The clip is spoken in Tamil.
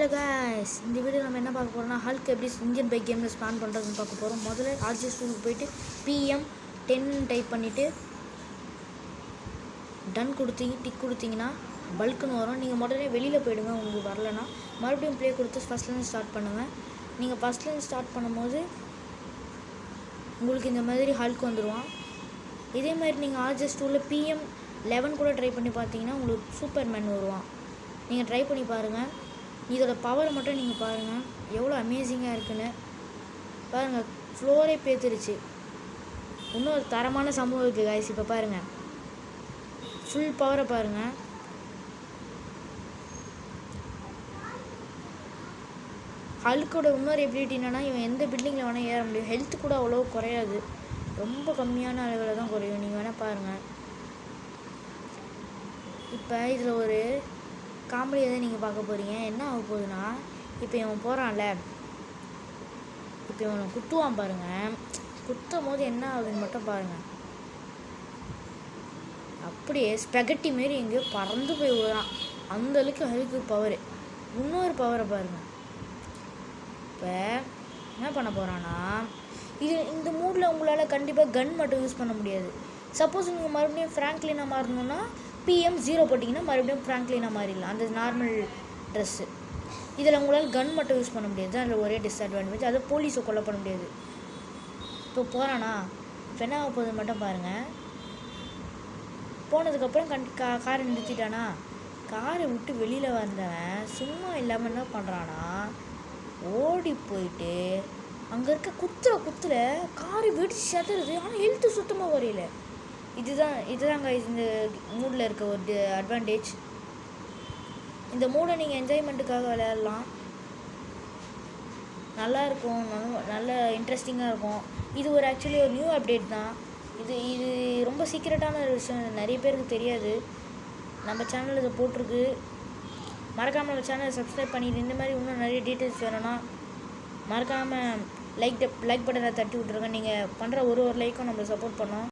ஹலோ காய்ஸ், இந்த வீடியோ நம்ம என்ன பார்க்க போகிறோம்னா ஹல்க் எப்படி இந்தியன் பைக் கேமில் ஸ்பான் பண்ணுறதுன்னு பார்க்க போகிறோம். முதல்ல ஆர்ஜிஎஸ் டூலுக்கு போயிட்டு PM10 டைப் பண்ணிவிட்டு டன் டிக் கொடுத்தீங்கன்னா பல்க்குன்னு வரும். நீங்கள் முதல்ல வெளியில் போயிடுங்க. உங்களுக்கு வரலன்னா மறுபடியும் ப்ளே கொடுத்து ஃபஸ்ட்லேருந்து ஸ்டார்ட் பண்ணுங்கள். நீங்கள் ஃபஸ்ட்லேருந்து ஸ்டார்ட் பண்ணும்போது உங்களுக்கு இந்த மாதிரி ஹல்க் வந்துடுவான். இதே மாதிரி நீங்கள் ஆர்ஜிஎஸ் டூலில் PM11 கூட ட்ரை பண்ணி பார்த்தீங்கன்னா உங்களுக்கு சூப்பர்மேன் வருவான். நீங்கள் ட்ரை பண்ணி பாருங்கள். இதோட பவரை மட்டும் நீங்கள் பாருங்கள், எவ்வளோ அமேசிங்காக இருக்குன்னு பாருங்கள். ஃப்ளோரே பேத்துருச்சு. இன்னும் ஒரு தரமான சம்பவம் இருக்குது காய்ஸ். இப்போ பாருங்கள், ஃபுல் பவரை பாருங்கள். ஹல்கோட இன்னொரு எபிலிட்டி என்னென்னா, இவன் எந்த பில்டிங்கில் வேணால் ஏற முடியும். ஹெல்த்து கூட அவ்வளோ குறையாது, ரொம்ப கம்மியான அளவில் தான் குறையும். நீங்கள் வேணால் பாருங்கள். இப்போ இதில் ஒரு காமெடி எதை நீங்கள் பார்க்க போகிறீங்க. என்ன ஆக போகுதுன்னா, இப்போ இவன் போகிறான்ல, இப்போ இவனை குத்துவான் பாருங்கள். குத்தும் போது என்ன ஆகுதுன்னு மட்டும் பாருங்கள். அப்படியே ஸ்பெகட்டி மாரி எங்கேயோ பறந்து போய் விடுறான். அந்தளவுக்கு ஹல்க்கு பவரு. இன்னொரு பவரை பாருங்கள். இப்போ என்ன பண்ண போகிறான்னா, இந்த மூடில் உங்களால் கண்டிப்பாக கன் மட்டும் யூஸ் பண்ண முடியாது. சப்போஸ் நீங்கள் மறுபடியும் ஃப்ராங்க்லினாக மாறணுன்னா PM0 போட்டிங்கன்னா மறுபடியும் ஃப்ராங்க்லினாக மாறிடலாம், அந்த நார்மல் ட்ரெஸ்ஸு. இதில் உங்களால் கன் மட்டும் யூஸ் பண்ண முடியாது, அதில் ஒரே டிஸ்அட்வான்டேஜ். அதை போலீஸை கொலை பண்ண முடியாது. இப்போ போகிறானா, இப்போ என்ன ஆக போகுது மட்டும் பாருங்கள். போனதுக்கப்புறம் காரை நிறுத்திட்டானா, காரை விட்டு வெளியில் வந்தவன் சும்மா இல்லாமல் என்ன பண்ணுறான்னா, ஓடி போயிட்டு அங்கே இருக்க குத்துல காரை வெடிச்சு செத்துறது. ஆனால் ஹெல்த்து சுத்தமாக குறையில. இதுதாங்க இந்த மூடில் இருக்க ஒரு அட்வான்டேஜ். இந்த மூடை நீங்கள் என்ஜாய்மெண்ட்டுக்காக விளையாடலாம், நல்லாயிருக்கும், நல்ல இன்ட்ரெஸ்டிங்காக இருக்கும். இது ஒரு ஆக்சுவலி ஒரு நியூ அப்டேட் தான். இது ரொம்ப சீக்ரெட்டான ஒரு விஷயம், நிறைய பேருக்கு தெரியாது. நம்ம சேனலில் இதை போட்டிருக்கு. மறக்காமல் நம்ம சேனலை சப்ஸ்கிரைப் பண்ணிட்டு இந்த மாதிரி இன்னும் நிறைய டீட்டெயில்ஸ் வேணும்னா மறக்காமல் லைக் பட்டனை தட்டி விட்ருங்க. நீங்கள் பண்ணுற ஒரு லைக்கும் நம்மளை சப்போர்ட் பண்ணோம்.